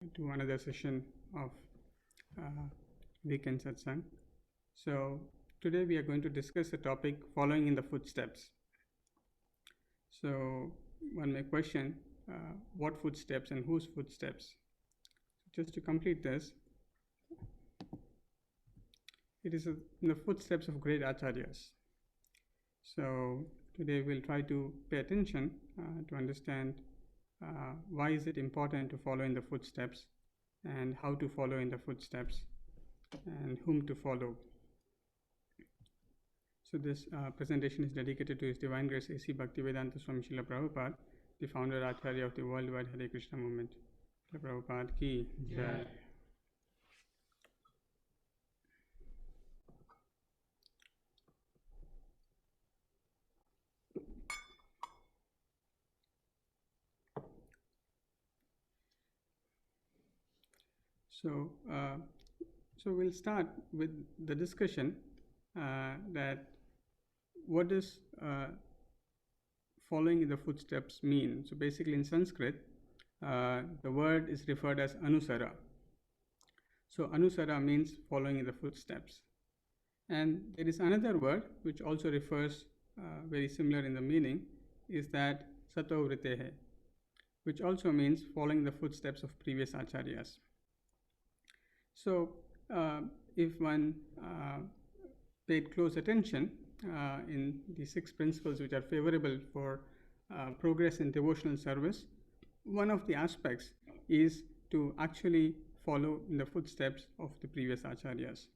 to another session of weekend satsang. So today we are going to discuss the topic following in the footsteps. So one may question, what footsteps and whose footsteps? Just to complete this, it is in the footsteps of great acharyas. So today we'll try to pay attention to understand why is it important to follow in the footsteps, and how to follow in the footsteps, and whom to follow. So this presentation is dedicated to His Divine Grace A.C. Bhaktivedanta Swami Srila Prabhupada, the founder Acharya of the worldwide Hare Krishna movement. Srila Prabhupada ki jai. So we'll start with the discussion that what does following in the footsteps mean. So basically in Sanskrit, the word is referred as Anusara. So Anusara means following in the footsteps. And there is another word which also refers very similar in the meaning, is that Sato Vritehe, which also means following the footsteps of previous acharyas. So if one paid close attention in the 6 principles which are favorable for progress in devotional service, one of the aspects is to actually follow in the footsteps of the previous acharyas.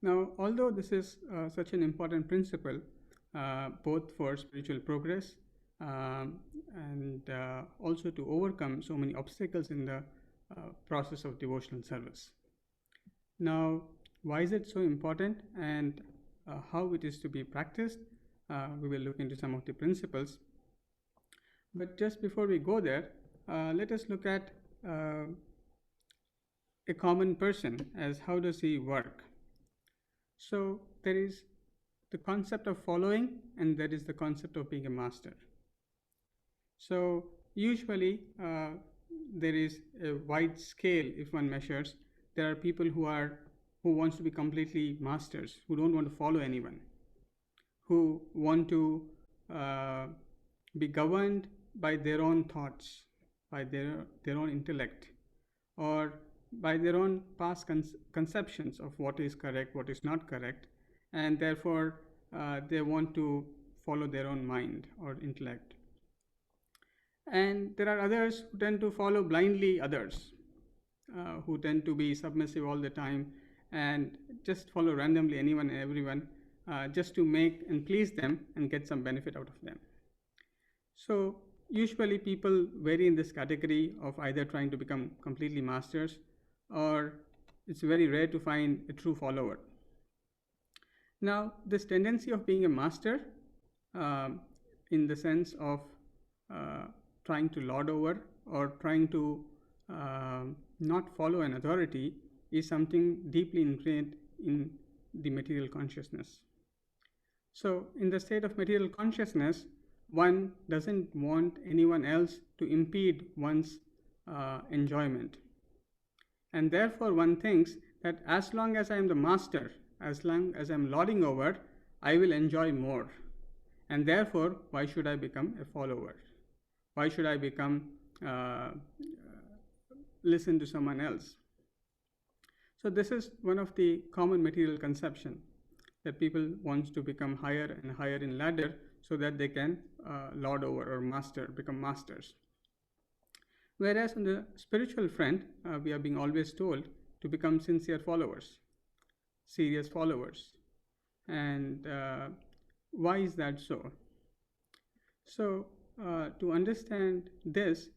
Now, although this is such an important principle, both for spiritual progress and also to overcome so many obstacles in the process of devotional service. Now, why is it so important, and how it is to be practiced? We will look into some of the principles. But just before we go there, let us look at a common person as how does he work. So there is the concept of following, and there is the concept of being a master. So usually there is a wide scale. If one measures, there are people who wants to be completely masters, who don't want to follow anyone, who want to be governed by their own thoughts, by their own intellect, or by their own past conceptions of what is correct, what is not correct, and therefore they want to follow their own mind or intellect. And there are others who tend to follow blindly others, who tend to be submissive all the time and just follow randomly anyone and everyone just to make and please them and get some benefit out of them. So usually people vary in this category of either trying to become completely masters, or it's very rare to find a true follower. Now, this tendency of being a master in the sense of trying to lord over or trying to not follow an authority is something deeply ingrained in the material consciousness. So in the state of material consciousness, one doesn't want anyone else to impede one's enjoyment. And therefore one thinks that as long as I am the master, as long as I am lording over, I will enjoy more. And therefore, why should I become a follower? Why should I become listen to someone else? So this is one of the common material conception, that people want to become higher and higher in ladder so that they can lord over or become masters. Whereas on the spiritual front, we are being always told to become sincere followers, serious followers. And why is that so? So to understand this,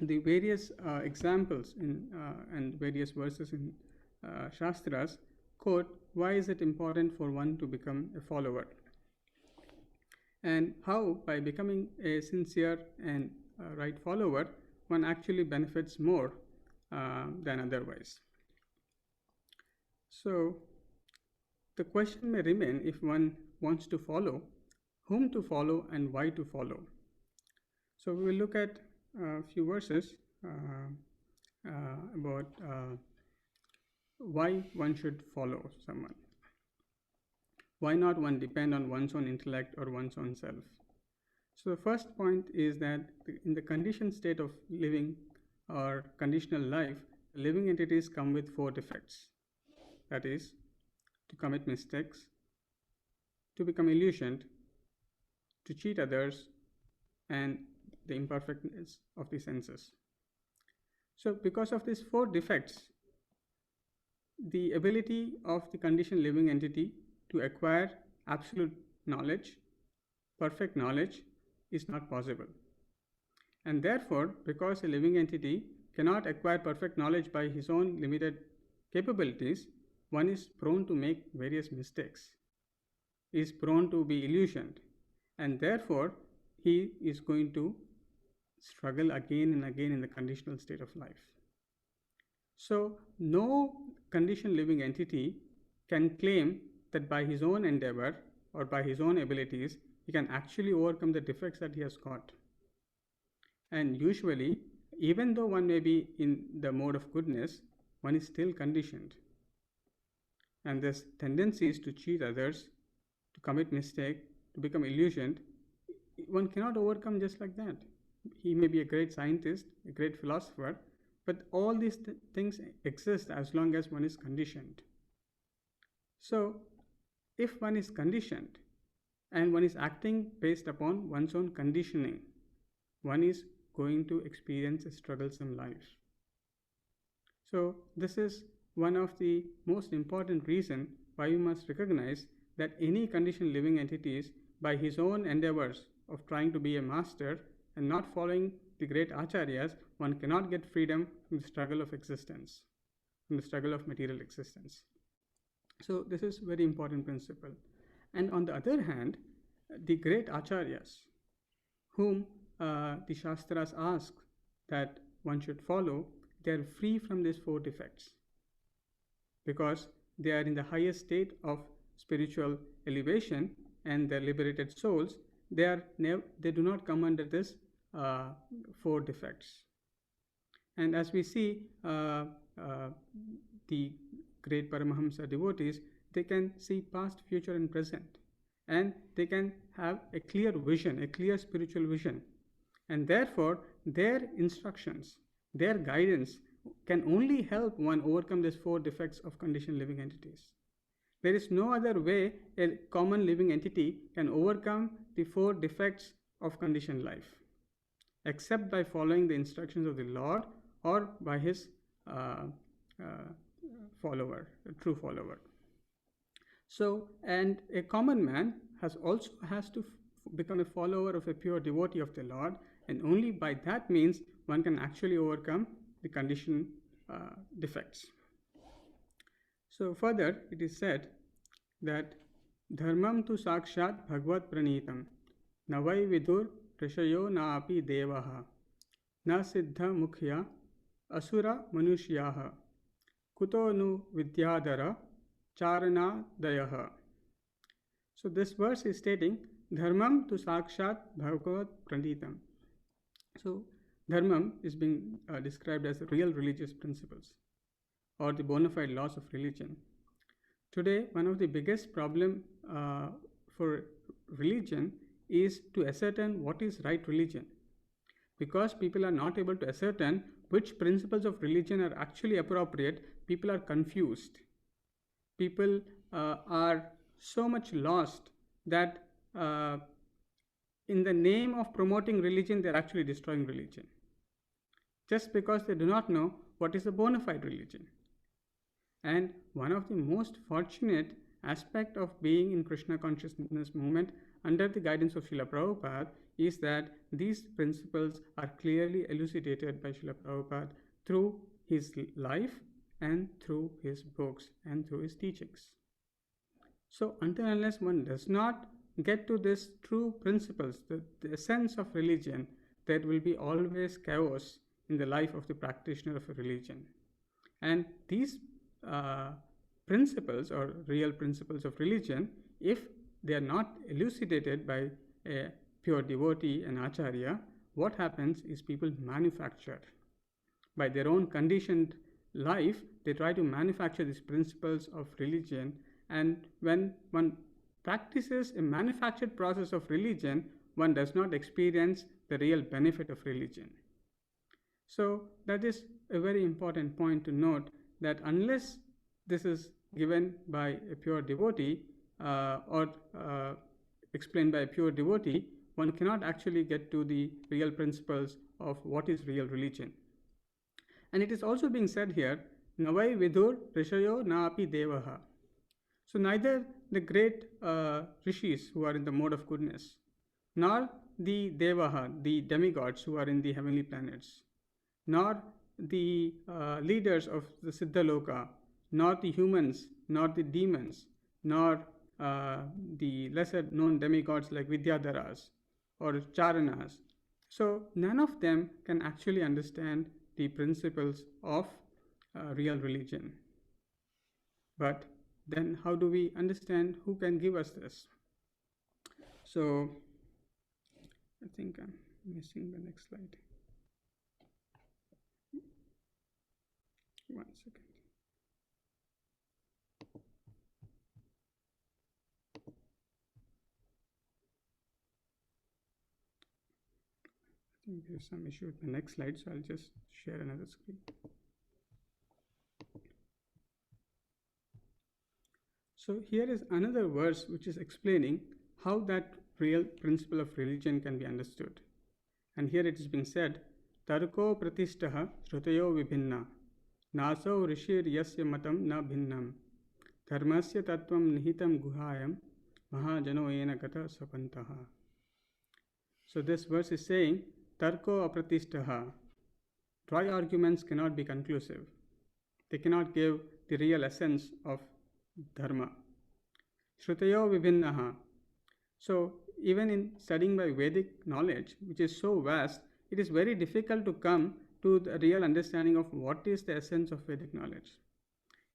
the various examples and various verses in Shastras quote why is it important for one to become a follower, and how by becoming a sincere and right follower one actually benefits more than otherwise. So the question may remain, if one wants to follow, whom to follow and why to follow. So we will look at a few verses about why one should follow someone. Why not one depend on one's own intellect or one's own self? So the first point is that in the conditioned state of living or conditional life, living entities come with 4 defects. That is, to commit mistakes, to become illusioned, to cheat others, and the imperfectness of the senses. So because of these 4 defects, the ability of the conditioned living entity to acquire absolute knowledge, perfect knowledge, is not possible. And therefore, because a living entity cannot acquire perfect knowledge by his own limited capabilities, one is prone to make various mistakes, is prone to be illusioned, and therefore he is going to struggle again and again in the conditional state of life. So no conditioned living entity can claim that by his own endeavor or by his own abilities he can actually overcome the defects that he has got. And usually, even though one may be in the mode of goodness, one is still conditioned. And there's tendencies to cheat others, to commit mistake, to become illusioned. One cannot overcome just like that. He may be a great scientist, a great philosopher, but all these things exist as long as one is conditioned. So, if one is conditioned and one is acting based upon one's own conditioning, one is going to experience a strugglesome life. So this is one of the most important reasons why we must recognize that any conditioned living entities, by his own endeavors of trying to be a master and not following the great acharyas, one cannot get freedom from the struggle of existence, from the struggle of material existence. So this is a very important principle. And on the other hand, the great acharyas, whom the Shastras ask that one should follow, they are free from these 4 defects because they are in the highest state of spiritual elevation and their liberated souls. They do not come under this 4 defects. And as we see, the great Paramahamsa devotees, they can see past, future, and present, and they can have a clear vision, a clear spiritual vision. And therefore, their instructions, their guidance can only help one overcome these 4 defects of conditioned living entities. There is no other way a common living entity can overcome the 4 defects of conditioned life, except by following the instructions of the Lord or by his follower, a true follower. So, and a common man has to become a follower of a pure devotee of the Lord, and only by that means one can actually overcome the conditioned defects. So further it is said that dharmam tu sakshat bhagavad pranitam navai vidur rishayo na api devaha na siddha mukhya asura manushyaha kuto nu vidyadara charana dayaha. So this verse is stating dharmam tu sakshat bhagavad pranitam. So dharmam is being described as real religious principles or the bona fide laws of religion. Today, one of the biggest problem for religion is to ascertain what is right religion. Because people are not able to ascertain which principles of religion are actually appropriate, people are confused. People are so much lost that in the name of promoting religion, they are actually destroying religion. Just because they do not know what is a bona fide religion. And one of the most fortunate aspect of being in Krishna consciousness movement under the guidance of Srila Prabhupada is that these principles are clearly elucidated by Srila Prabhupada through his life and through his books and through his teachings. So until and unless one does not get to these true principles, the essence of religion, there will be always chaos in the life of the practitioner of a religion. And these principles or real principles of religion, if they are not elucidated by a pure devotee, an acharya, what happens is people manufacture. By their own conditioned life, they try to manufacture these principles of religion, and when one practices a manufactured process of religion, one does not experience the real benefit of religion. So that is a very important point to note, that unless this is given by a pure devotee or explained by a pure devotee, one cannot actually get to the real principles of what is real religion. And it is also being said here, Navai Vidur Rishayo Naapi Devaha. So neither the great rishis who are in the mode of goodness, nor the Devaha, the demigods who are in the heavenly planets, nor the leaders of the Siddhaloka, nor the humans, nor the demons, nor the lesser known demigods like Vidyadharas or Charanas. So none of them can actually understand the principles of real religion. But then how do we understand? Who can give us this? So I think I'm missing the next slide. One second. I think there's some issue with the next slide, so I'll just share another screen. So here is another verse which is explaining how that real principle of religion can be understood. And here it is being said, Tarko pratishtaha shrutayo vibhinna naso rishir yasya matam na bhinnam dharmasya tattvam nihitam guhayam mahajano ena gata sapantaha. So this verse is saying, Tarko apratishtaha, dry arguments cannot be conclusive. They cannot give the real essence of dharma. Shrutayo vibhinnaha. So even in studying by Vedic knowledge, which is so vast, it is very difficult to come to the real understanding of what is the essence of Vedic knowledge.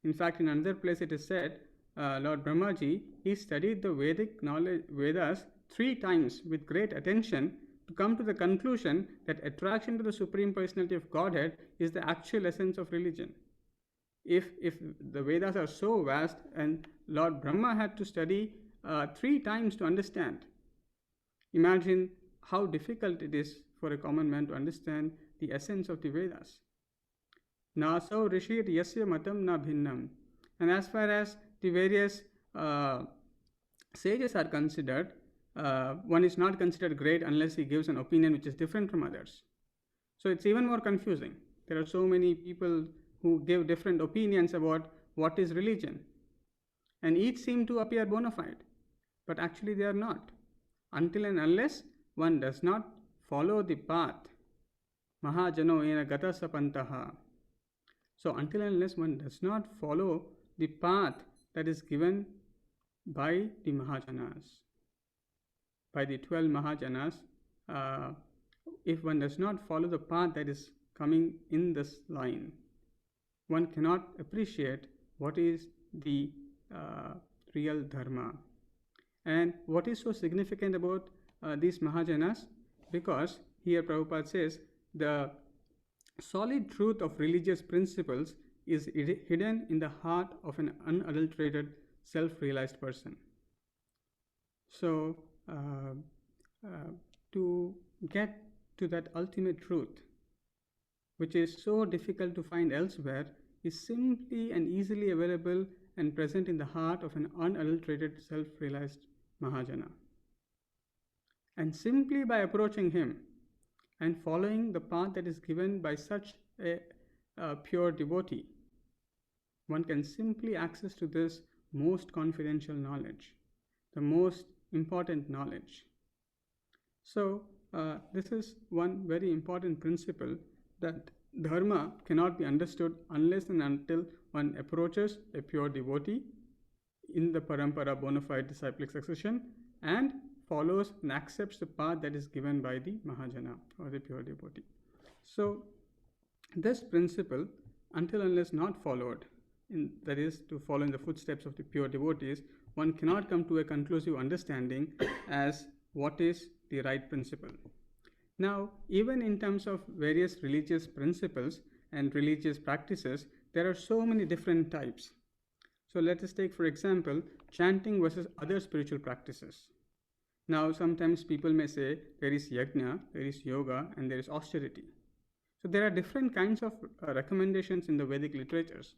In fact, in another place it is said, Lord Brahmaji, he studied the Vedic knowledge, Vedas 3 times with great attention to come to the conclusion that attraction to the Supreme Personality of Godhead is the actual essence of religion. If the Vedas are so vast and Lord Brahma had to study 3 times to understand, imagine how difficult it is for a common man to understand the essence of the Vedas. Naso rishir yasya matam na bhinnam. And as far as the various sages are considered, one is not considered great unless he gives an opinion which is different from others. So it's even more confusing. There are so many people who give different opinions about what is religion, and each seem to appear bona fide, but actually they are not, until and unless one does not follow the path. Mahajano ena gata sapantaha. So until and unless one does not follow the path that is given by the Mahajanas, by the 12 Mahajanas, if one does not follow the path that is coming in this line, one cannot appreciate what is the real dharma. And what is so significant about these Mahajanas? Because here Prabhupada says the solid truth of religious principles is hidden in the heart of an unadulterated, self-realized person. So to get to that ultimate truth, which is so difficult to find elsewhere, is simply and easily available and present in the heart of an unadulterated, self-realized Mahajana. And simply by approaching him and following the path that is given by such a pure devotee, one can simply access to this most confidential knowledge, the most important knowledge. So this is one very important principle, that dharma cannot be understood unless and until one approaches a pure devotee in the parampara bona fide disciplic succession and follows and accepts the path that is given by the Mahajana or the pure devotee. So this principle, until unless not followed, that is to follow in the footsteps of the pure devotees, one cannot come to a conclusive understanding as what is the right principle. Now, even in terms of various religious principles and religious practices, there are so many different types. So let us take, for example, chanting versus other spiritual practices. Now, sometimes people may say there is yajna, there is yoga, and there is austerity. So there are different kinds of recommendations in the Vedic literatures.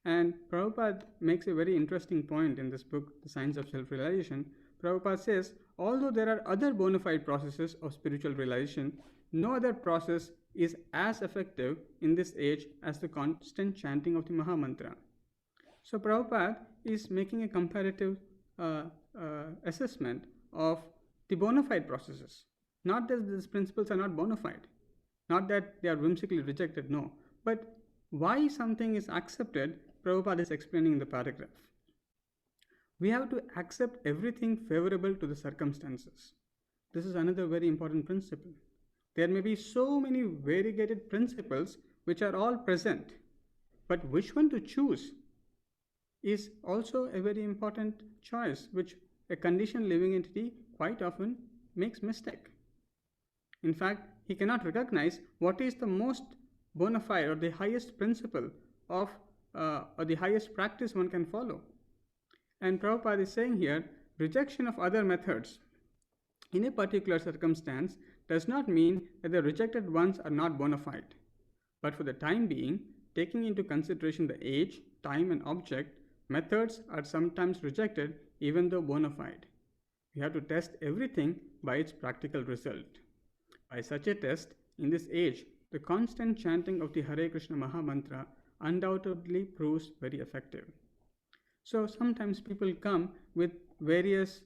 And Prabhupada makes a very interesting point in this book, The Science of Self-Realization. Prabhupada says, although there are other bona fide processes of spiritual realization, no other process is as effective in this age as the constant chanting of the Mahamantra. So Prabhupada is making a comparative assessment of the bona fide processes. Not that these principles are not bona fide, not that they are whimsically rejected, no. But why something is accepted, Prabhupada is explaining in the paragraph. We have to accept everything favorable to the circumstances. This is another very important principle. There may be so many variegated principles which are all present, but which one to choose is also a very important choice, which a conditioned living entity quite often makes mistake. In fact, he cannot recognize what is the most bona fide or the highest principle of or the highest practice one can follow. And Prabhupada is saying here, rejection of other methods in a particular circumstance does not mean that the rejected ones are not bona fide. But for the time being, taking into consideration the age, time and object, methods are sometimes rejected even though bona fide. We have to test everything by its practical result. By such a test, in this age, the constant chanting of the Hare Krishna Maha Mantra undoubtedly proves very effective. So sometimes people come with various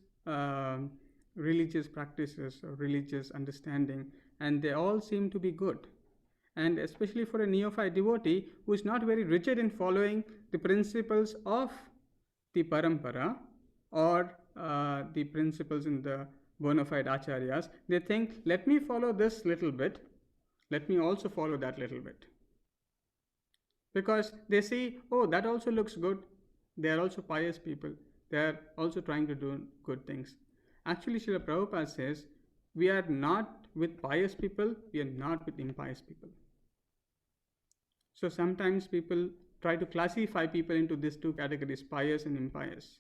religious practices or religious understanding, and they all seem to be good. And especially for a neophyte devotee who is not very rigid in following the principles of the parampara or the principles in the bona fide acharyas, they think, let me follow this little bit, let me also follow that little bit. Because they see, oh, that also looks good. They are also pious people. They are also trying to do good things. Actually, Srila Prabhupada says, we are not with pious people, we are not with impious people. So sometimes people try to classify people into these two categories, pious and impious,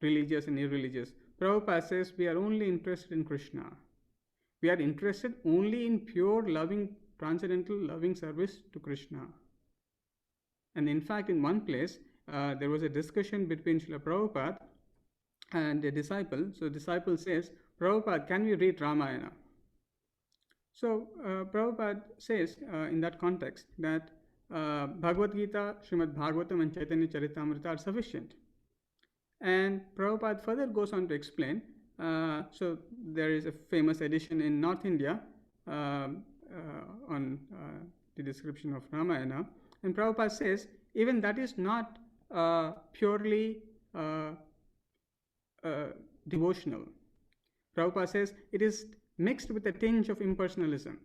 religious and irreligious. Prabhupada says we are only interested in Krishna. We are interested only in pure loving, transcendental loving service to Krishna. And in fact, in one place, there was a discussion between Srila Prabhupada and a disciple. So the disciple says, Prabhupada, can we read Ramayana? So Prabhupada says in that context that Bhagavad Gita, Srimad Bhagavatam and Chaitanya Charitamrita are sufficient. And Prabhupada further goes on to explain, so there is a famous edition in North India on the description of Ramayana, and Prabhupada says, even that is not purely devotional. Prabhupada says it is mixed with a tinge of impersonalism.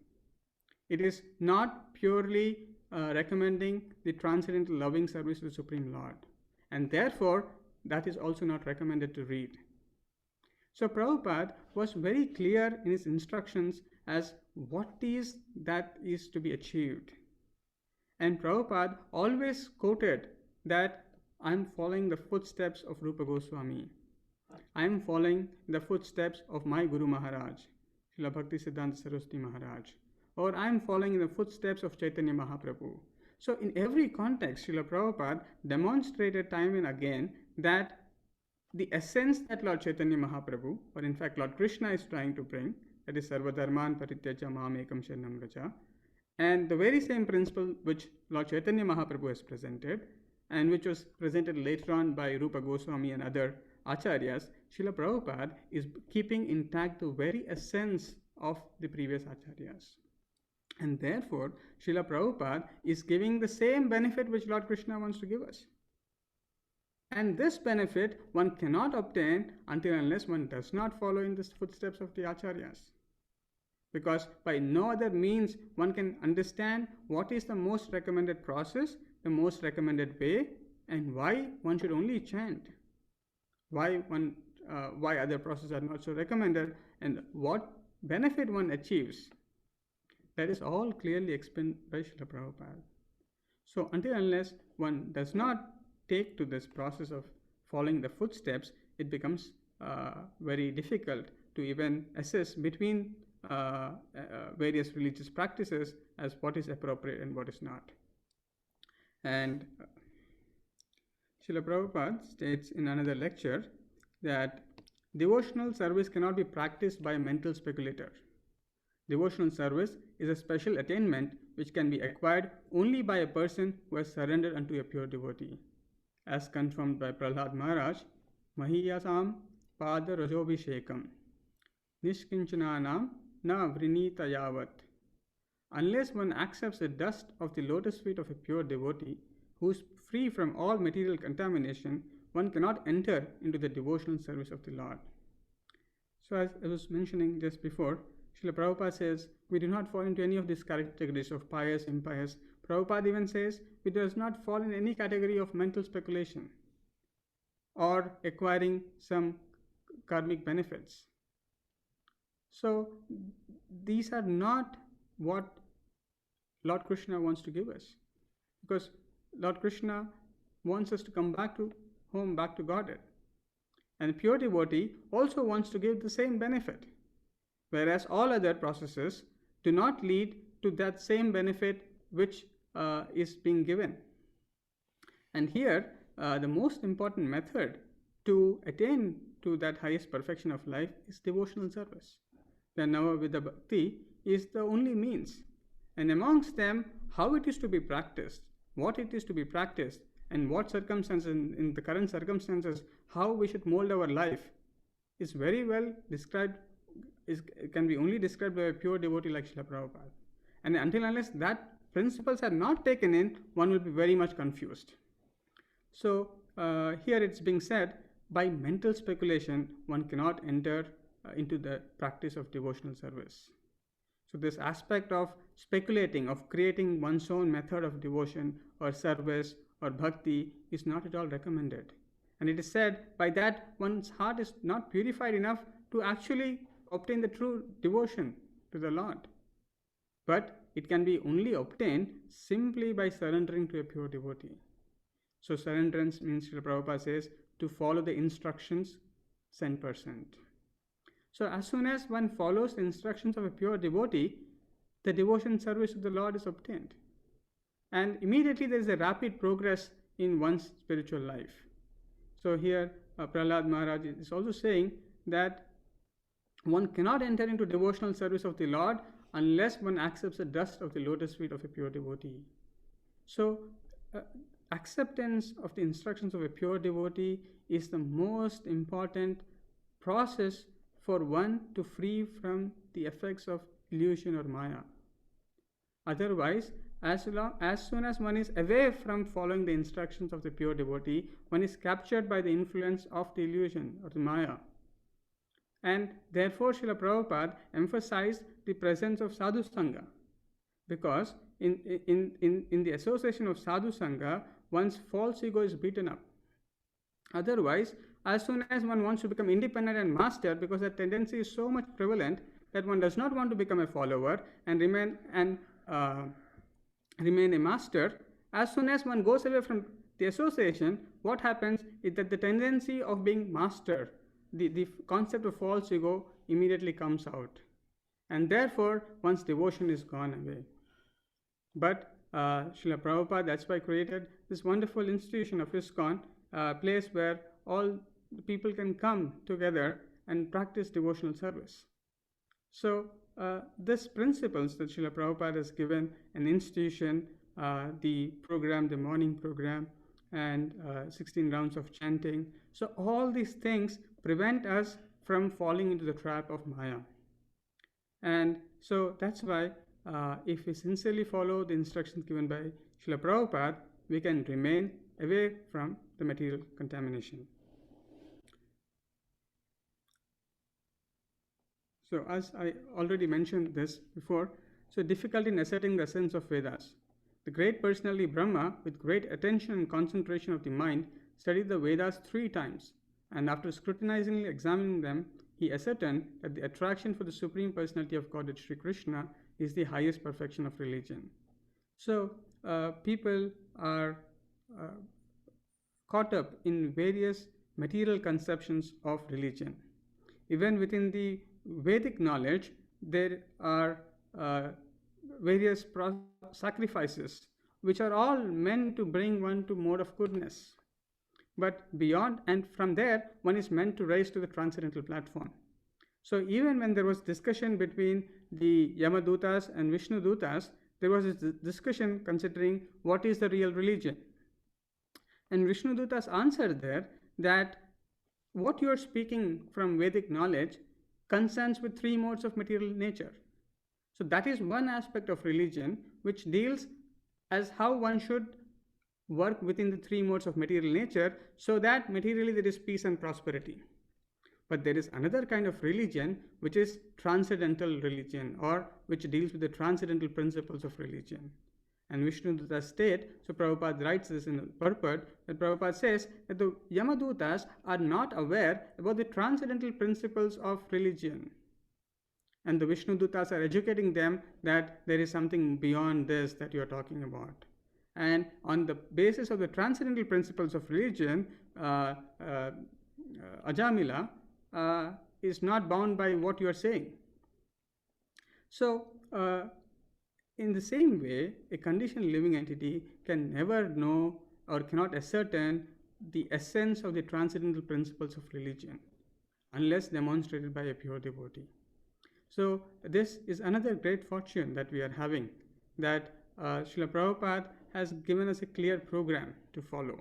It is not purely recommending the transcendental loving service to the Supreme Lord. And therefore, that is also not recommended to read. So Prabhupada was very clear in his instructions as what is that is to be achieved. And Prabhupada always quoted that I am following the footsteps of Rupa Goswami. I am following the footsteps of my Guru Maharaj, Srila Bhakti Siddhanta Saraswati Maharaj. Or I am following in the footsteps of Chaitanya Mahaprabhu. So in every context, Srila Prabhupada demonstrated time and again that the essence that Lord Chaitanya Mahaprabhu, or in fact Lord Krishna is trying to bring, that is Sarva Dharman Parityaja Mam Ekam Sharanam Vraja, and the very same principle which Lord Chaitanya Mahaprabhu has presented, and which was presented later on by Rupa Goswami and other acharyas, Srila Prabhupada is keeping intact the very essence of the previous acharyas. And therefore, Srila Prabhupada is giving the same benefit which Lord Krishna wants to give us. And this benefit one cannot obtain until unless one does not follow in the footsteps of the acharyas. Because by no other means one can understand what is the most recommended process, the most recommended way, and why one should only chant. Why other processes are not so recommended, and what benefit one achieves That is all clearly explained by Srila Prabhupada. So until unless one does not take to this process of following the footsteps, it becomes very difficult to even assess between various religious practices as what is appropriate and what is not. And Srila Prabhupada states in another lecture that devotional service cannot be practiced by a mental speculator. Devotional service is a special attainment which can be acquired only by a person who has surrendered unto a pure devotee. As confirmed by Prahlad Maharaj, Mahiyasam Pada Rajobhishekam Nishkinchananam Na Vrinita Yavat. Unless one accepts the dust of the lotus feet of a pure devotee who is free from all material contamination, one cannot enter into the devotional service of the Lord. So as I was mentioning just before, Srila Prabhupada says we do not fall into any of these categories of pious, impious. Prabhupada even says we does not fall in any category of mental speculation or acquiring some karmic benefits. So these are not what Lord Krishna wants to give us, because Lord Krishna wants us to come back to home, back to Godhead. And pure devotee also wants to give the same benefit, whereas all other processes do not lead to that same benefit which is being given. And here, the most important method to attain to that highest perfection of life is devotional service. The Navavidha Bhakti is the only means. And amongst them, how it is to be practiced, what it is to be practiced, and what circumstances, in the current circumstances, how we should mold our life is very well described, can be only described by a pure devotee like Srila Prabhupada. And until unless that principles are not taken in, one will be very much confused. So here it's being said, by mental speculation, one cannot enter into the practice of devotional service. So this aspect of speculating, of creating one's own method of devotion or service or bhakti is not at all recommended. And it is said by that one's heart is not purified enough to actually obtain the true devotion to the Lord. But it can be only obtained simply by surrendering to a pure devotee. So surrenderance means, Srila Prabhupada says, to follow the instructions 100%. So as soon as one follows the instructions of a pure devotee, the devotion service to the Lord is obtained. And immediately there is a rapid progress in one's spiritual life. So here Prahlad Maharaj is also saying that one cannot enter into devotional service of the Lord unless one accepts the dust of the lotus feet of a pure devotee. So acceptance of the instructions of a pure devotee is the most important process for one to free from the effects of illusion or maya. Otherwise, as soon as one is away from following the instructions of the pure devotee, one is captured by the influence of the illusion or the maya. And therefore, Srila Prabhupada emphasized the presence of sadhu sangha, because in the association of sadhu sangha, one's false ego is beaten up. Otherwise, as soon as one wants to become independent and master, because that tendency is so much prevalent that one does not want to become a follower and remain a master, as soon as one goes away from the association, what happens is that the tendency of being master, the concept of false ego immediately comes out, and therefore one's devotion is gone away. But Srila Prabhupada, that's why created this wonderful institution of ISKCON, a place where all the people can come together and practice devotional service. So these principles that Srila Prabhupada has given, an institution, the program, the morning program, and 16 rounds of chanting. So all these things prevent us from falling into the trap of Maya. And so that's why if we sincerely follow the instructions given by Srila Prabhupada, we can remain away from the material contamination. So as I already mentioned this before, so difficulty in ascertaining the essence of Vedas. The great personality Brahma, with great attention and concentration of the mind, studied the Vedas 3 times, and after scrutinizingly examining them, he ascertained that the attraction for the Supreme Personality of Godhead Sri Krishna is the highest perfection of religion. So people are caught up in various material conceptions of religion. Even within the Vedic knowledge, there are various sacrifices which are all meant to bring one to mode of goodness. But beyond and from there, one is meant to rise to the transcendental platform. So even when there was discussion between the Yamadutas and Vishnu Dutas, there was this discussion considering what is the real religion. And Vishnu Dutas answered there that what you are speaking from Vedic knowledge concerns with three modes of material nature. So that is one aspect of religion which deals as how one should work within the three modes of material nature, so that materially there is peace and prosperity. But there is another kind of religion which is transcendental religion, or which deals with the transcendental principles of religion. And Vishnu Dutas state, so Prabhupada writes this in the purport, that Prabhupada says that the Yamadutas are not aware about the transcendental principles of religion. And the Vishnu Dutas are educating them that there is something beyond this that you are talking about. And on the basis of the transcendental principles of religion, Ajamila is not bound by what you are saying. So, in the same way, a conditioned living entity can never know or cannot ascertain the essence of the transcendental principles of religion unless demonstrated by a pure devotee. So, this is another great fortune that we are having, that Srila Prabhupada has given us a clear program to follow,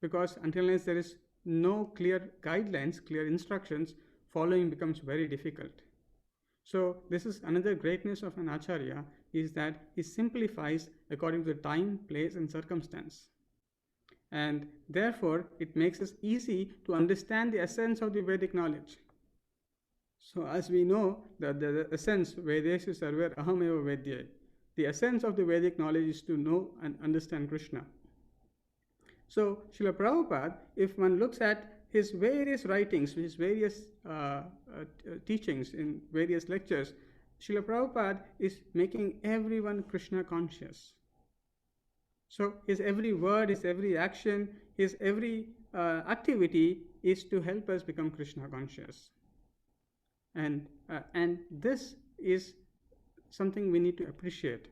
because until unless there is no clear guidelines, clear instructions, following becomes very difficult. So this is another greatness of an Acharya, is that he simplifies according to the time, place and circumstance. And therefore, it makes it easy to understand the essence of the Vedic knowledge. So as we know, the essence, Vedeshu sarver ahameva vedye, the essence of the Vedic knowledge is to know and understand Krishna. So Srila Prabhupada, if one looks at his various writings, his various teachings in various lectures, Srila Prabhupada is making everyone Krishna conscious. So his every word, his every action, his every activity is to help us become Krishna conscious. And this is something we need to appreciate.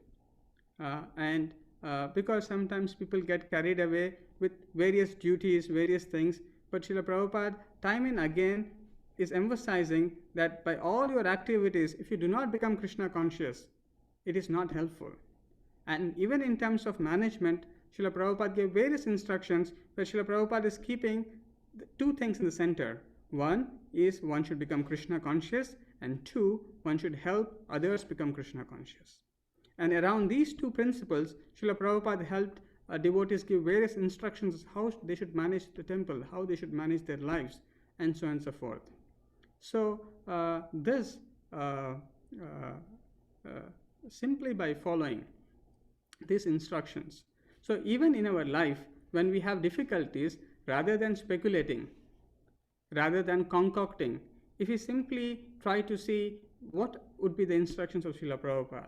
Because sometimes people get carried away with various duties, various things, but Srila Prabhupada time and again is emphasizing that by all your activities, if you do not become Krishna conscious, it is not helpful. And even in terms of management, Srila Prabhupada gave various instructions where Srila Prabhupada is keeping two things in the center. One is one should become Krishna conscious, and two, one should help others become Krishna conscious. And around these two principles, Srila Prabhupada helped devotees give various instructions how they should manage the temple, how they should manage their lives, and so on and so forth. So this simply by following these instructions. So even in our life, when we have difficulties, rather than speculating, rather than concocting, if we simply try to see what would be the instructions of Srila Prabhupada,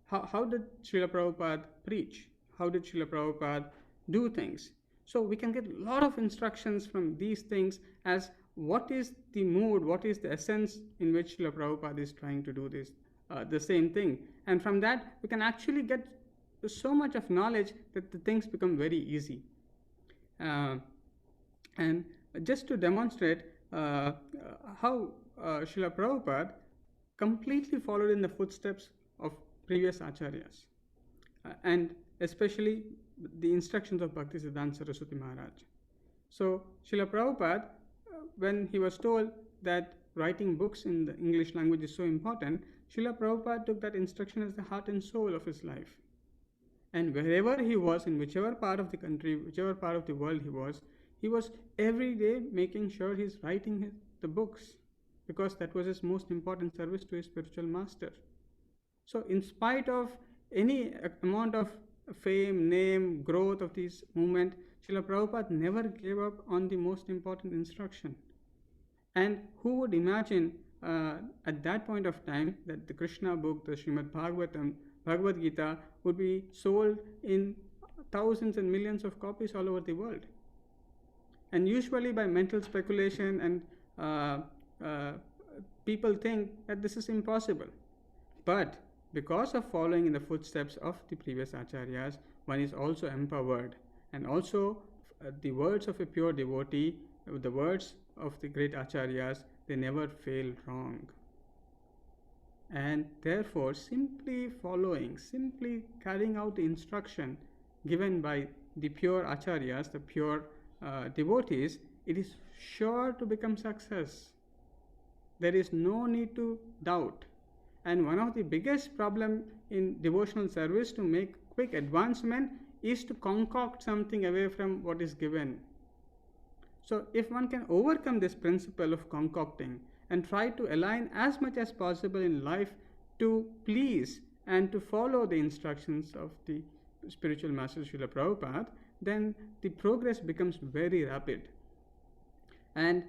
how did Srila Prabhupada preach? How did Srila Prabhupada do things? So we can get a lot of instructions from these things as what is the mood, what is the essence in which Srila Prabhupada is trying to do this, the same thing. And from that, we can actually get so much of knowledge that the things become very easy. And just to demonstrate how Srila Prabhupada completely followed in the footsteps of previous acharyas, and especially the instructions of Bhaktisiddhanta Saraswati Maharaj. So Srila Prabhupada, when he was told that writing books in the English language is so important, Srila Prabhupada took that instruction as the heart and soul of his life. And wherever he was, in whichever part of the country, whichever part of the world he was every day making sure he's writing the books, because that was his most important service to his spiritual master. So in spite of any amount of fame, name, growth of this movement, Srila Prabhupada never gave up on the most important instruction. And who would imagine at that point of time, that the Krishna book, the Srimad Bhagavatam, Bhagavad Gita, would be sold in thousands and millions of copies all over the world. And usually by mental speculation and people think that this is impossible. But because of following in the footsteps of the previous acharyas, one is also empowered. And also the words of a pure devotee, the words of the great acharyas, they never fail wrong. And therefore, simply following, simply carrying out the instruction given by the pure acharyas, the pure devotees, it is sure to become success. There is no need to doubt. And one of the biggest problem in devotional service to make quick advancement is to concoct something away from what is given. So if one can overcome this principle of concocting and try to align as much as possible in life to please and to follow the instructions of the spiritual master Srila Prabhupada, then the progress becomes very rapid. And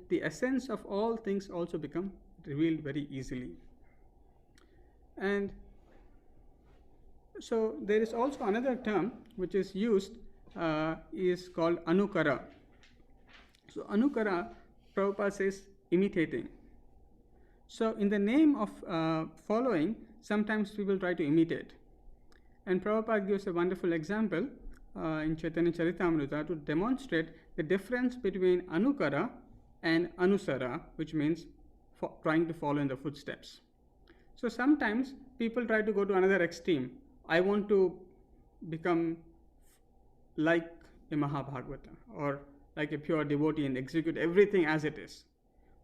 the essence of all things also become revealed very easily. And so there is also another term which is used, is called Anukara. So Anukara, Prabhupada says imitating. So in the name of following, sometimes people try to imitate. And Prabhupada gives a wonderful example in Chaitanya Charitamrita to demonstrate the difference between Anukara and Anusara, which means trying to follow in the footsteps. So sometimes people try to go to another extreme. I want to become like a Mahabhagavata or like a pure devotee and execute everything as it is.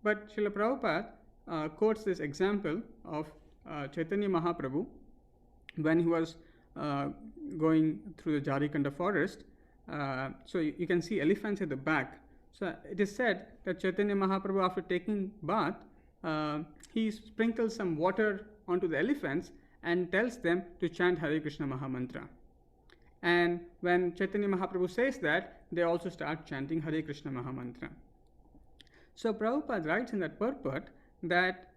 But Srila Prabhupada quotes this example of Chaitanya Mahaprabhu when he was going through the Jarikanda forest. So you can see elephants at the back. So it is said that Chaitanya Mahaprabhu, after taking bath, he sprinkles some water onto the elephants and tells them to chant Hare Krishna Mahamantra. And when Chaitanya Mahaprabhu says that, they also start chanting Hare Krishna Mahamantra. So Prabhupada writes in that purport that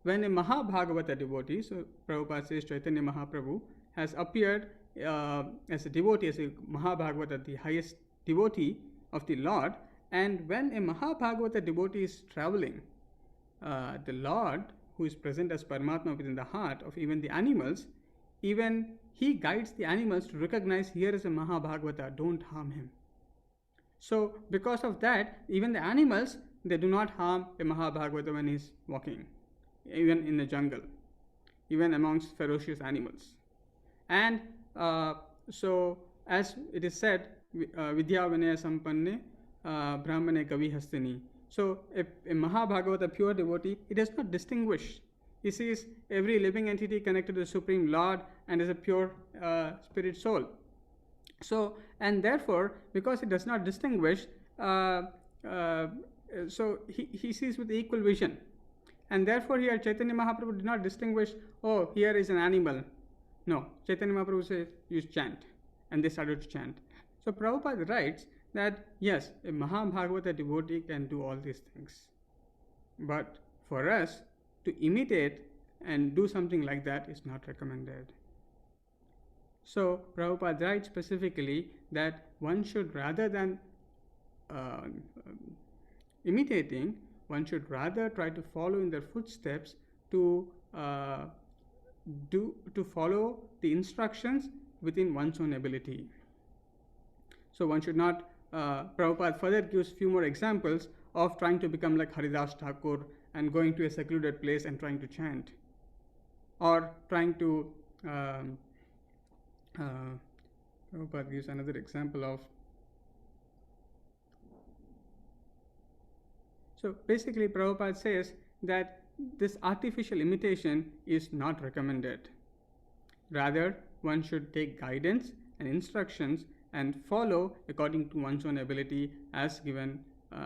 when a Mahabhagavata devotee, so Prabhupada says Chaitanya Mahaprabhu has appeared as a devotee, as a Mahabhagavata, the highest devotee of the Lord, and when a Mahabhagavata devotee is traveling, the Lord, who is present as Paramatma within the heart of even the animals, even he guides the animals to recognize here is a Mahabhagavata, don't harm him. So because of that, even the animals, they do not harm a Mahabhagavata when he is walking, even in the jungle, even amongst ferocious animals. And so as it is said, Vidya Vinaya Sampanne Brahmane Kavi Hastini. So a Mahabhagavata, pure devotee, he does not distinguish. He sees every living entity connected to the Supreme Lord and is a pure spirit soul. So, and therefore, because he does not distinguish, so he sees with equal vision. And therefore here Chaitanya Mahaprabhu did not distinguish, oh, here is an animal. No, Chaitanya Mahaprabhu says, you chant. And they started to chant. So Prabhupada writes that yes, a Mahabhagavata devotee can do all these things. But for us to imitate and do something like that is not recommended. So Prabhupada writes specifically that one should, rather than imitating, one should rather try to follow in their footsteps to follow the instructions within one's own ability. So one should not, Prabhupada further gives few more examples of trying to become like Haridas Thakur and going to a secluded place and trying to chant, or trying to, Prabhupada gives another example of, so basically Prabhupada says that this artificial imitation is not recommended. Rather, one should take guidance and instructions and follow according to one's own ability as given,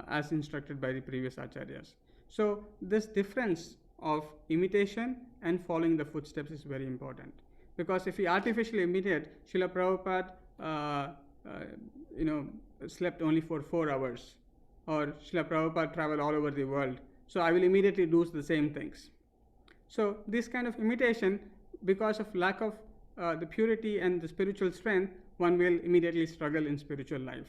as instructed by the previous acharyas. So this difference of imitation and following the footsteps is very important. Because if we artificially imitate, Srila Prabhupada, slept only for 4 hours, or Srila Prabhupada traveled all over the world. so I will immediately do the same things. So this kind of imitation, because of lack of the purity and the spiritual strength, one will immediately struggle in spiritual life.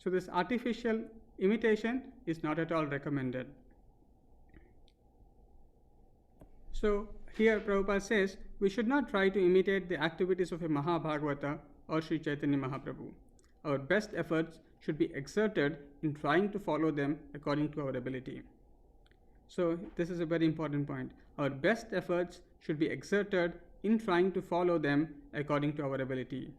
So this artificial imitation is not at all recommended. So here Prabhupada says, we should not try to imitate the activities of a Mahabhagavata or Sri Chaitanya Mahaprabhu. Our best efforts should be exerted in trying to follow them according to our ability. So this is a very important point. Our best efforts should be exerted in trying to follow them according to our ability.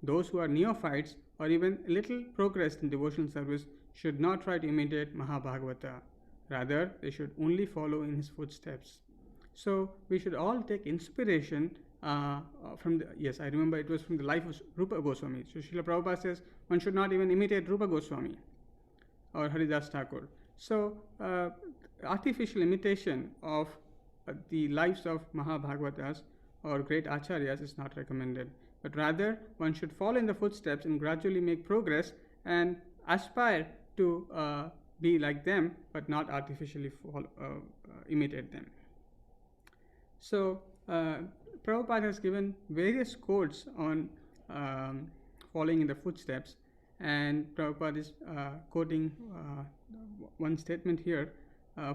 Those who are neophytes or even a little progressed in devotional service should not try to imitate Mahabhagavata. Rather, they should only follow in his footsteps. So we should all take inspiration from the, yes, I remember it was from the life of Rupa Goswami. So Srila Prabhupada says one should not even imitate Rupa Goswami or Haridas Thakur. So artificial imitation of the lives of Mahabhagavatas or great acharyas is not recommended, but rather one should follow in the footsteps and gradually make progress and aspire to be like them, but not artificially imitate them. So Prabhupada has given various quotes on following in the footsteps, and Prabhupada is quoting one statement here.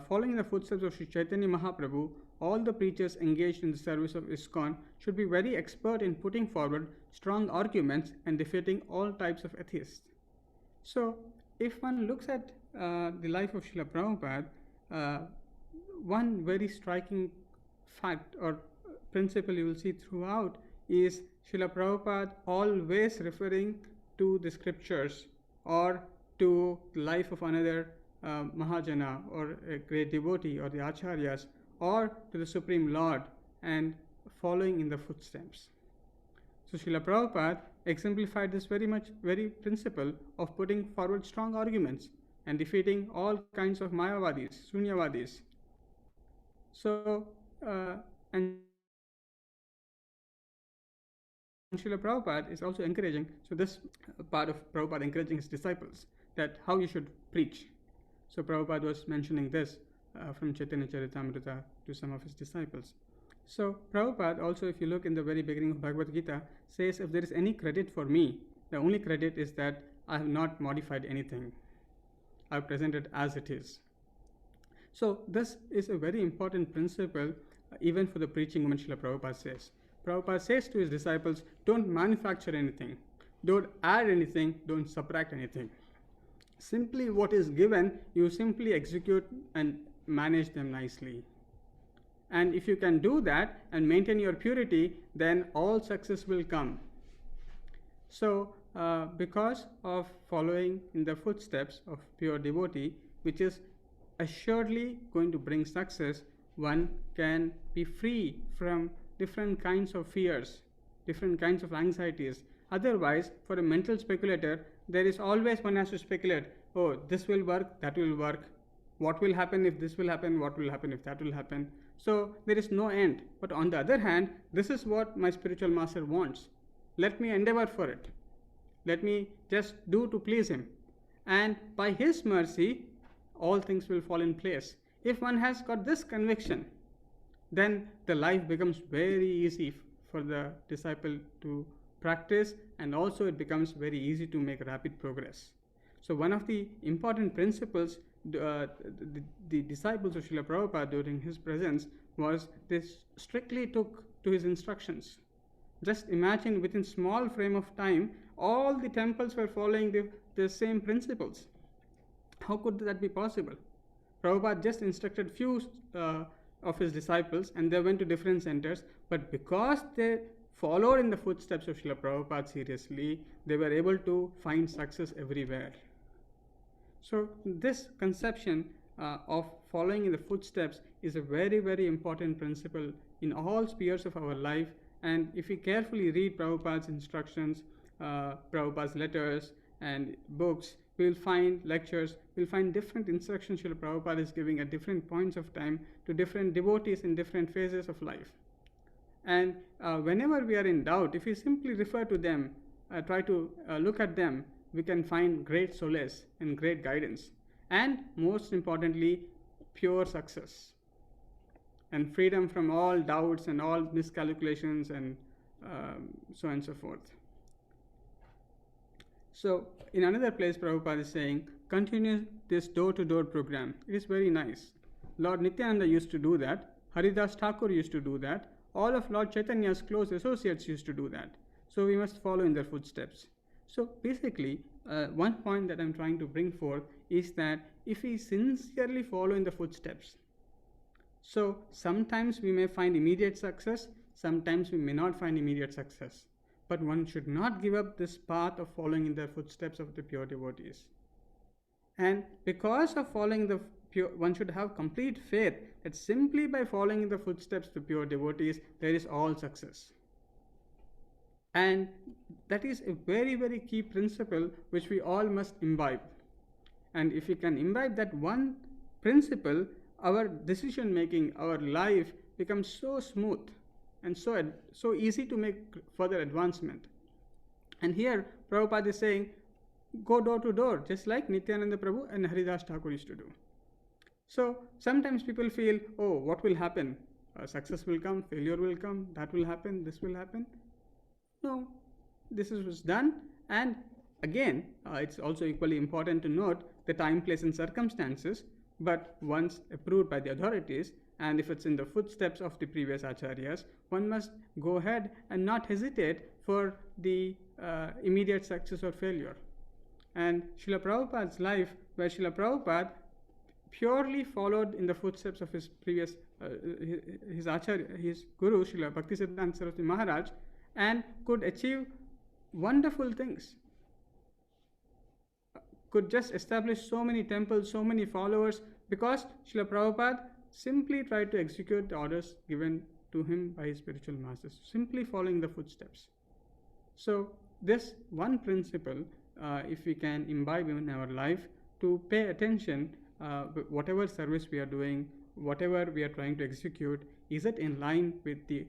Following in the footsteps of Sri Chaitanya Mahaprabhu, all the preachers engaged in the service of ISKCON should be very expert in putting forward strong arguments and defeating all types of atheists. So if one looks at the life of Srila Prabhupada, one very striking fact or principle you will see throughout is Srila Prabhupada always referring to the scriptures or to the life of another Mahajana or a great devotee or the acharyas or to the Supreme Lord and following in the footsteps. So Srila Prabhupada exemplified this very principle of putting forward strong arguments and defeating all kinds of Mayavadis, Sunyavadis. So and Srila Prabhupada is also encouraging, so this part of Prabhupada encouraging his disciples that how you should preach. So Prabhupada was mentioning this from Chaitanya Charitamrita to some of his disciples. So Prabhupada also, if you look in the very beginning of Bhagavad Gita, says if there is any credit for me, the only credit is that I have not modified anything. I have presented as it is. So this is a very important principle even for the preaching when Srila Prabhupada says. Prabhupada says to his disciples, don't manufacture anything, don't add anything, don't subtract anything. Simply what is given, you simply execute and manage them nicely. And if you can do that and maintain your purity, then all success will come. So because of following in the footsteps of pure devotee, which is assuredly going to bring success, one can be free from different kinds of fears, different kinds of anxieties. Otherwise, for a mental speculator, there is always one has to speculate, oh, this will work, that will work, what will happen if this will happen, what will happen if that will happen. So there is no end. But on the other hand, this is what my spiritual master wants. Let me endeavor for it. Let me just do to please him. And by his mercy, all things will fall in place. If one has got this conviction, then the life becomes very easy for the disciple to practice, and also it becomes very easy to make rapid progress. So one of the important principles the disciples of Srila Prabhupada during his presence was they strictly took to his instructions. Just imagine within small frame of time, all the temples were following the same principles. How could that be possible? Prabhupada just instructed few of his disciples and they went to different centers, but because they followed in the footsteps of Srila Prabhupada seriously, they were able to find success everywhere. So this conception of following in the footsteps is a very, very important principle in all spheres of our life. And if we carefully read Prabhupada's instructions, Prabhupada's letters and books, we will find lectures, we will find different instructions Srila Prabhupada is giving at different points of time to different devotees in different phases of life. And whenever we are in doubt, if we simply refer to them, try to look at them, we can find great solace and great guidance. And most importantly, pure success and freedom from all doubts and all miscalculations and so on and so forth. So in another place, Prabhupada is saying, continue this door-to-door program. It is very nice. Lord Nityananda used to do that. Haridas Thakur used to do that. All of Lord Chaitanya's close associates used to do that. So we must follow in their footsteps. So basically, one point that I'm trying to bring forth is that if we sincerely follow in the footsteps, so sometimes we may find immediate success, sometimes we may not find immediate success. But one should not give up this path of following in the footsteps of the pure devotees. And because of following the pure, one should have complete faith that simply by following in the footsteps of the pure devotees, there is all success. And that is a very, very key principle which we all must imbibe. And if we can imbibe that one principle, our decision making, our life becomes so smooth and so easy to make further advancement. And here Prabhupada is saying, go door to door, just like Nityananda Prabhu and Haridas Thakur used to do. So sometimes people feel, oh, what will happen? Success will come, failure will come, that will happen, this will happen. No, this was done. And again, it's also equally important to note the time, place and circumstances, but once approved by the authorities, and if it's in the footsteps of the previous acharyas, one must go ahead and not hesitate for the immediate success or failure. And Srila Prabhupada's life, where Srila Prabhupada purely followed in the footsteps of his previous, his acharya, his guru, Srila Bhaktisiddhanta Saraswati Maharaj, and could achieve wonderful things. Could just establish so many temples, so many followers, because Srila Prabhupada simply tried to execute the orders given to him by his spiritual masters, simply following the footsteps. So this one principle, if we can imbibe in our life, to pay attention, whatever service we are doing, whatever we are trying to execute, is it in line with the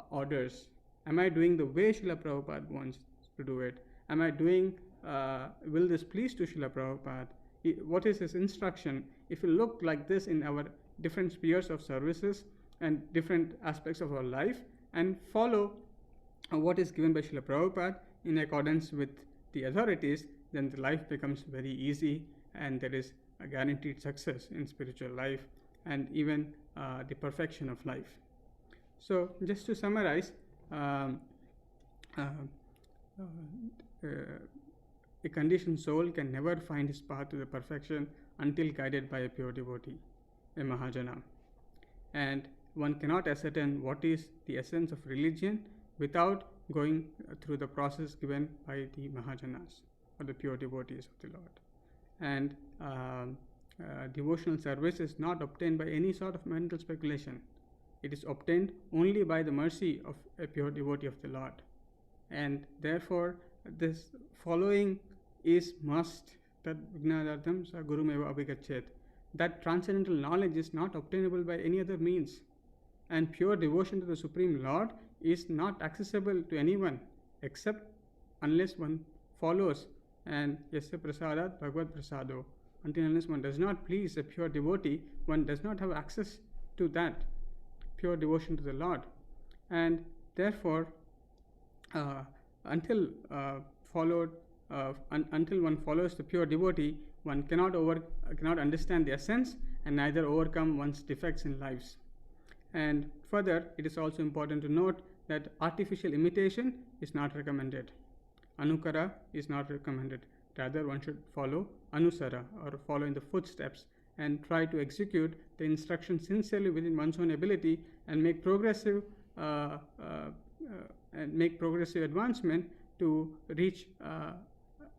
orders? Am I doing the way Srila Prabhupada wants to do it? Am I doing, will this please to Srila Prabhupada? What is his instruction? If we look like this in our different spheres of services and different aspects of our life, and follow what is given by Srila Prabhupada in accordance with the authorities, then the life becomes very easy, and there is a guaranteed success in spiritual life and even the perfection of life. So just to summarize, a conditioned soul can never find his path to the perfection until guided by a pure devotee, a Mahajana. And one cannot ascertain what is the essence of religion without going through the process given by the Mahajanas, or the pure devotees of the Lord. And devotional service is not obtained by any sort of mental speculation. It is obtained only by the mercy of a pure devotee of the Lord. And therefore, this following is must. Tad Vijnanartham sa Gurumeva Abhigachet. That transcendental knowledge is not obtainable by any other means. And pure devotion to the Supreme Lord is not accessible to anyone except unless one follows. And Yasya Prasadat Bhagavad Prasado. Until unless one does not please a pure devotee, one does not have access to that pure devotion to the Lord. And therefore, until one follows the pure devotee, one cannot understand the essence and neither overcome one's defects in lives. And further, it is also important to note that artificial imitation is not recommended. Anukara is not recommended. Rather, one should follow Anusara, or follow in the footsteps, and try to execute the instruction sincerely within one's own ability, and make progressive advancement to reach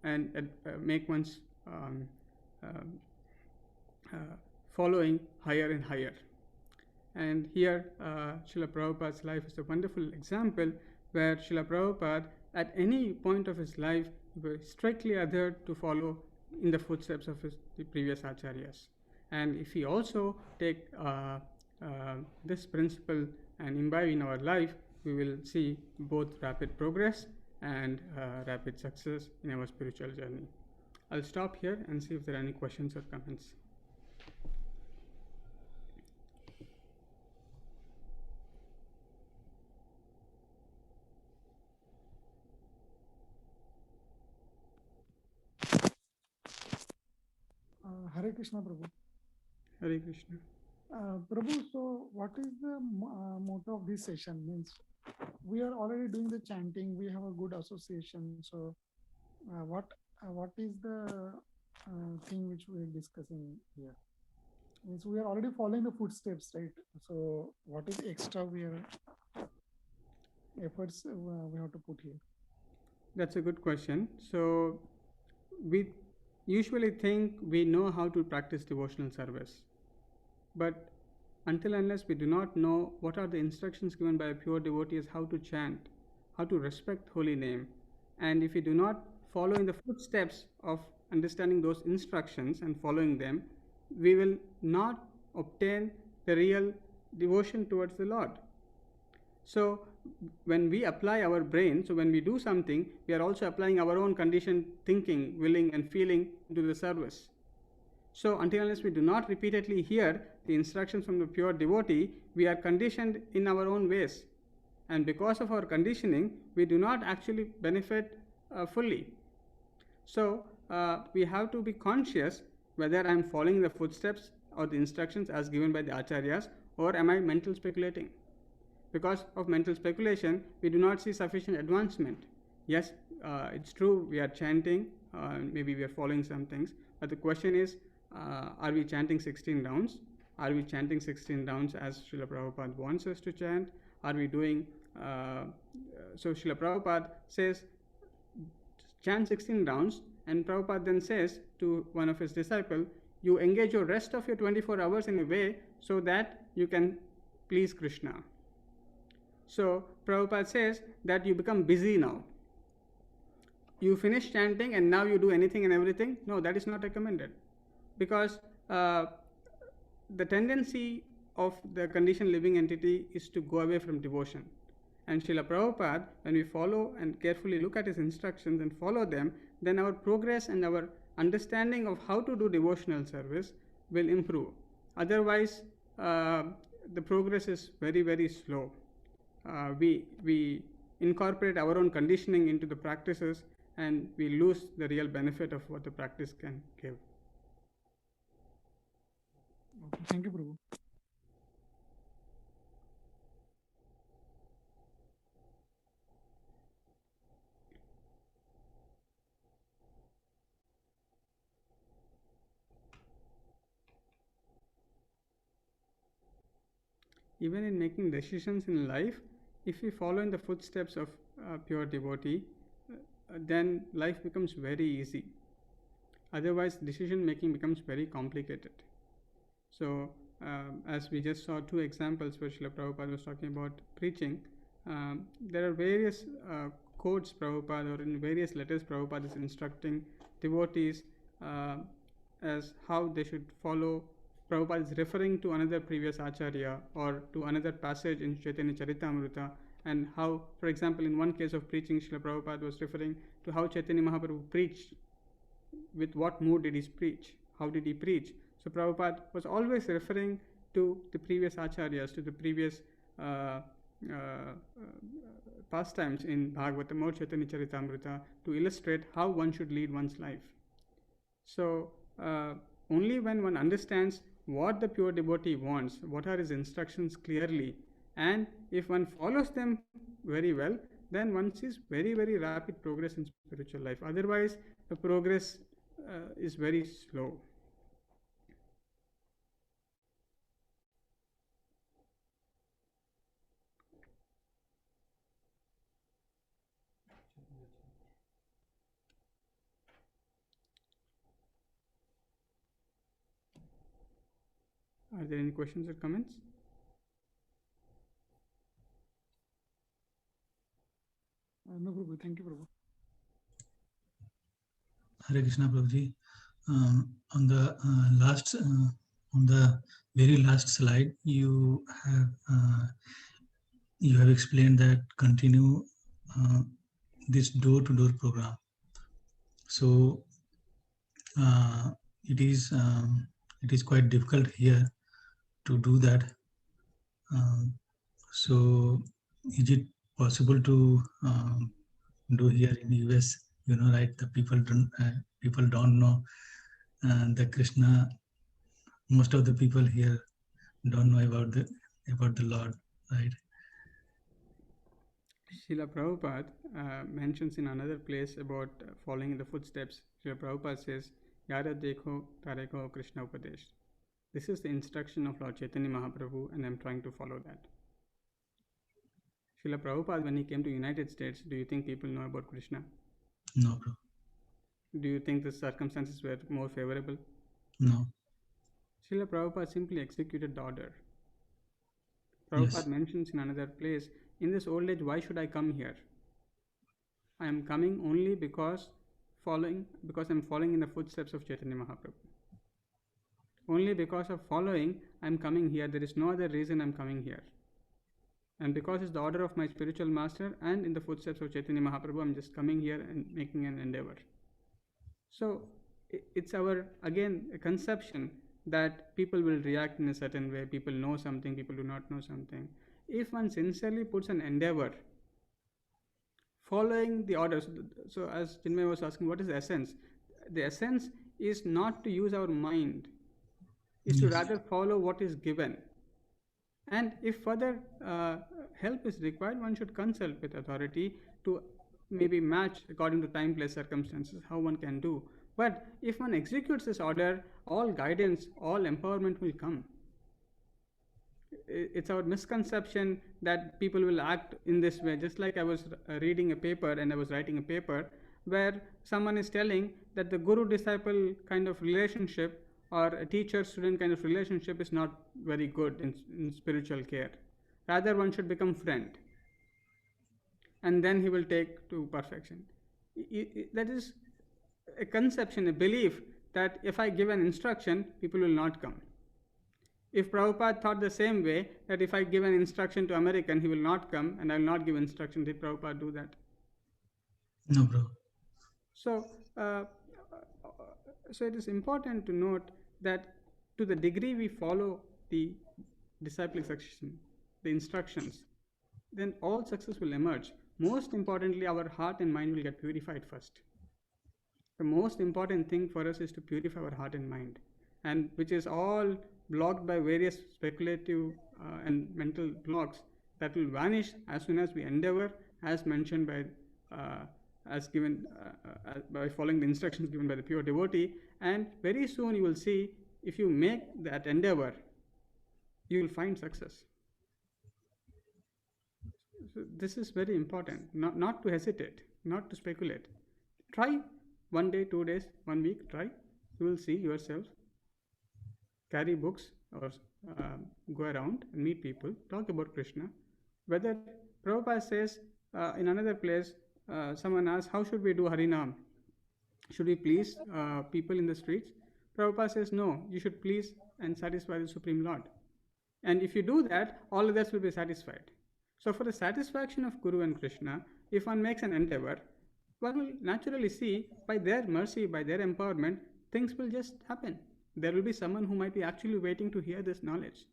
and make one's following higher and higher. And here Srila Prabhupada's life is a wonderful example, where Srila Prabhupada at any point of his life was strictly adhered to follow in the footsteps of the previous acharyas. And if we also take this principle and imbibe in our life, we will see both rapid progress and rapid success in our spiritual journey. I'll stop here and see if there are any questions or comments. Hare Krishna, Prabhu. Hare Krishna. Prabhu, so what is the motto of this session? Means we are already doing the chanting, we have a good association. So what is the thing which we are discussing here? Means we are already following the footsteps, right? So what is extra we are efforts we have to put here? That's a good question. So we usually think we know how to practice devotional service, but until unless we do not know what are the instructions given by a pure devotee as how to chant, how to respect holy name, and if we do not follow in the footsteps of understanding those instructions and following them, we will not obtain the real devotion towards the Lord. So when we apply our brain, so when we do something, we are also applying our own conditioned thinking, willing, and feeling into the service. So until unless we do not repeatedly hear the instructions from the pure devotee, we are conditioned in our own ways. And because of our conditioning, we do not actually benefit fully. So we have to be conscious whether I am following the footsteps or the instructions as given by the acharyas, or am I mental speculating. Because of mental speculation, we do not see sufficient advancement. Yes, it's true, we are chanting, maybe we are following some things, but the question is, are we chanting 16 rounds? Are we chanting 16 rounds as Srila Prabhupada wants us to chant? Are we doing, so Srila Prabhupada says, chant 16 rounds, and Prabhupada then says to one of his disciples, you engage your rest of your 24 hours in a way so that you can please Krishna. So Prabhupada says that you become busy now. You finish chanting and now you do anything and everything. No, that is not recommended, because the tendency of the conditioned living entity is to go away from devotion. And Srila Prabhupada, when we follow and carefully look at his instructions and follow them, then our progress and our understanding of how to do devotional service will improve. Otherwise, the progress is very, very slow. We incorporate our own conditioning into the practices, and we lose the real benefit of what the practice can give. Okay, thank you, Prabhu. Even in making decisions in life, if we follow in the footsteps of pure devotee, then life becomes very easy. Otherwise, decision making becomes very complicated. So, as we just saw two examples where Srila Prabhupada was talking about preaching, there are various quotes Prabhupada, or in various letters Prabhupada is instructing devotees as how they should follow. Prabhupada is referring to another previous acharya or to another passage in Chaitanya Charitamrita, and how, for example, in one case of preaching, Srila Prabhupada was referring to how Chaitanya Mahaprabhu preached, with what mood did he preach, how did he preach. So Prabhupada was always referring to the previous acharyas, to the previous pastimes in Bhagavatam or Chaitanya Charitamrita to illustrate how one should lead one's life. So only when one understands what the pure devotee wants, what are his instructions clearly, and if one follows them very well, then one sees very, very rapid progress in spiritual life. Otherwise, the progress is very slow. Are there any questions or comments? No, Prabhu. Thank you, Prabhu. Hare Krishna, Prabhuji. On the very last slide, you have explained that continue this door-to-door program. So it is quite difficult here to do that. So is it possible to do here in the US? Right? The people don't know the Krishna, most of the people here don't know about the Lord, right? Srila Prabhupada mentions in another place about following in the footsteps. Srila Prabhupada says, Yara dekho tareko Krishna Upadesh. This is the instruction of Lord Chaitanya Mahaprabhu, and I'm trying to follow that. Srila Prabhupada, when he came to United States, do you think people know about Krishna? No, bro. Do you think the circumstances were more favorable? No. Srila Prabhupada simply executed the order. Prabhupada mentions in another place, in this old age, why should I come here? I am coming only because I'm following in the footsteps of Chaitanya Mahaprabhu. Only because of following, I am coming here. There is no other reason I am coming here. And because it's the order of my spiritual master and in the footsteps of Chaitanya Mahaprabhu, I'm just coming here and making an endeavor. So it's our, again, a conception that people will react in a certain way. People know something, people do not know something. If one sincerely puts an endeavor, following the orders, so as Chinmay was asking, what is the essence? The essence is not to use our mind, is to rather follow what is given. And if further help is required, one should consult with authority to maybe match according to time, place, circumstances, how one can do. But if one executes this order, all guidance, all empowerment will come. It's our misconception that people will act in this way. Just like I was reading a paper and I was writing a paper where someone is telling that the guru-disciple kind of relationship or a teacher-student kind of relationship is not very good in spiritual care. Rather, one should become friend. And then he will take to perfection. That is a conception, a belief that if I give an instruction, people will not come. If Prabhupada thought the same way, that if I give an instruction to American, he will not come, and I will not give instruction, did Prabhupada do that? No, bro. So it is important to note that to the degree we follow the disciplic succession, the instructions, then all success will emerge. Most importantly, our heart and mind will get purified first. The most important thing for us is to purify our heart and mind, and which is all blocked by various speculative and mental blocks that will vanish as soon as we endeavor, as mentioned by by following the instructions given by the pure devotee. And very soon you will see, if you make that endeavor, you will find success. So this is very important, not to hesitate, not to speculate. Try 1 day, 2 days, 1 week, try. You will see yourself. Carry books or go around and meet people, talk about Krishna. Whether Prabhupada says in another place, someone asks, how should we do Harinam? Should we please people in the streets? Prabhupada says, no, you should please and satisfy the Supreme Lord. And if you do that, all others will be satisfied. So for the satisfaction of Guru and Krishna, if one makes an endeavor, one will naturally see, by their mercy, by their empowerment, things will just happen. There will be someone who might be actually waiting to hear this knowledge.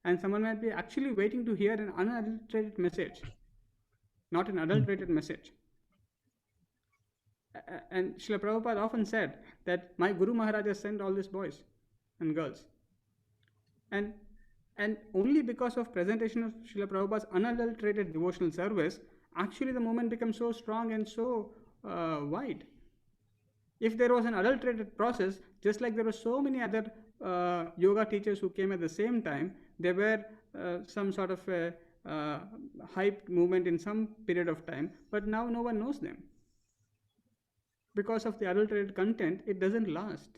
And someone might be actually waiting to hear an unadulterated message, not an adulterated message. And Srila Prabhupada often said that my Guru Maharaj has sent all these boys and girls. And only because of presentation of Srila Prabhupada's unadulterated devotional service, actually the movement becomes so strong and so wide. If there was an adulterated process, just like there were so many other yoga teachers who came at the same time, there were some sort of a hyped movement in some period of time, but now no one knows them. Because of the adulterated content, it doesn't last.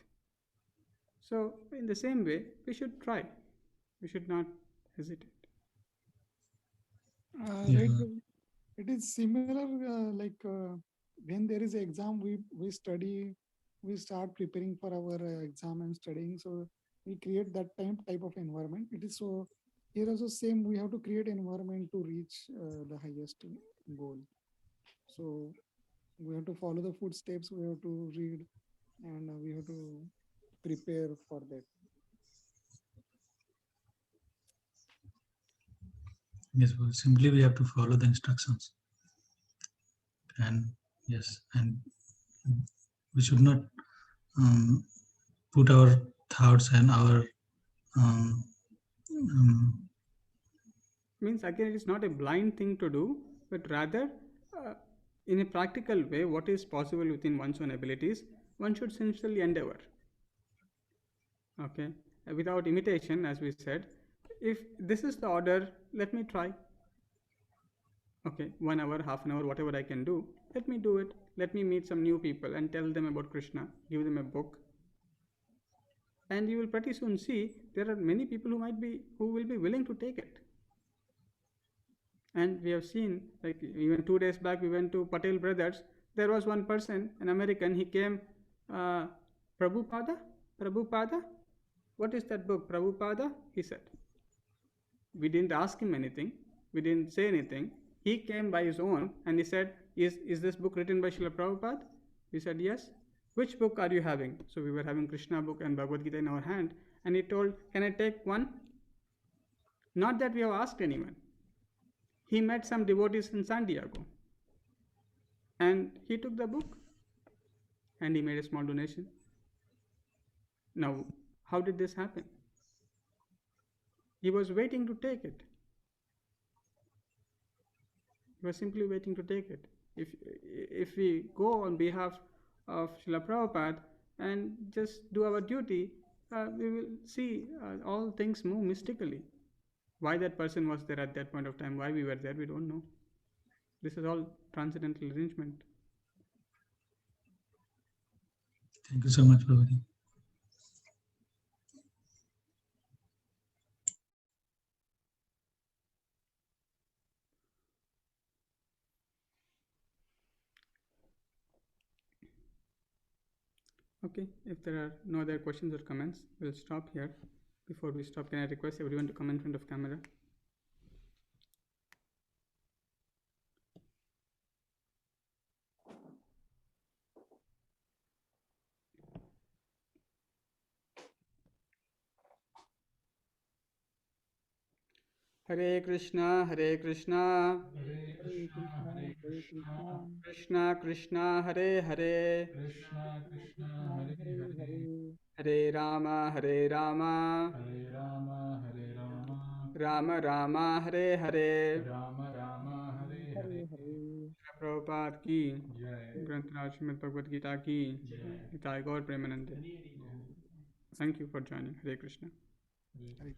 So in the same way, we should try. We should not hesitate. Right. It is similar like when there is an exam, we study, we start preparing for our exam and studying. So we create that type of environment. It is so here also same. We have to create an environment to reach the highest goal. So we have to follow the footsteps. We have to read, and we have to prepare for that. Yes, well, simply we have to follow the instructions. And yes, and we should not put our thoughts and our um, um, Means again, it is not a blind thing to do, but rather uh, in a practical way, what is possible within one's own abilities, one should sincerely endeavor. Okay, without imitation, as we said. If this is the order, let me try. Okay, 1 hour, half an hour, whatever I can do, let me do it. Let me meet some new people and tell them about Krishna, give them a book, and you will pretty soon see there are many people who will be willing to take it. And we have seen, like even 2 days back, we went to Patel Brothers. There was one person, an American. He came, uh, Prabhupada, Prabhupada. What is that book, Prabhupada? He said. We didn't ask him anything. We didn't say anything. He came by his own and he said, "Is this book written by Srila Prabhupada?" We said, "Yes." "Which book are you having?" So we were having Krishna book and Bhagavad Gita in our hand, and he told, "Can I take one?" Not that we have asked anyone. He met some devotees in San Diego and he took the book and he made a small donation. Now, how did this happen? He was waiting to take it. He was simply waiting to take it. If we go on behalf of Srila Prabhupada and just do our duty, we will see all things move mystically. Why that person was there at that point of time, why we were there, we don't know. This is all transcendental arrangement. Thank you so much, Prabhuji. Okay, if there are no other questions or comments, we'll stop here. Before we stop, can I request everyone to come in front of camera? Hare Krishna, Hare Krishna, Hare Hare Krishna, Krishna, Hare Hare Krishna, Krishna, Krishna Krishna, Hare Hare, Krishna Krishna, Krishna, Hare Hare Hare, Hare, Hare Rama, Hare Rama, Hare Rama, Hare Rama, Rama Rama, Hare Hare. Rama Rama, Hare Hare. Hare Hare. Prabhupada की Jai. ग्रंथराज Shrimad Bhagavad Gita की Jai. हिताय गौर प्रेमानंदे. Thank you for joining. Hare Krishna. Hare Hare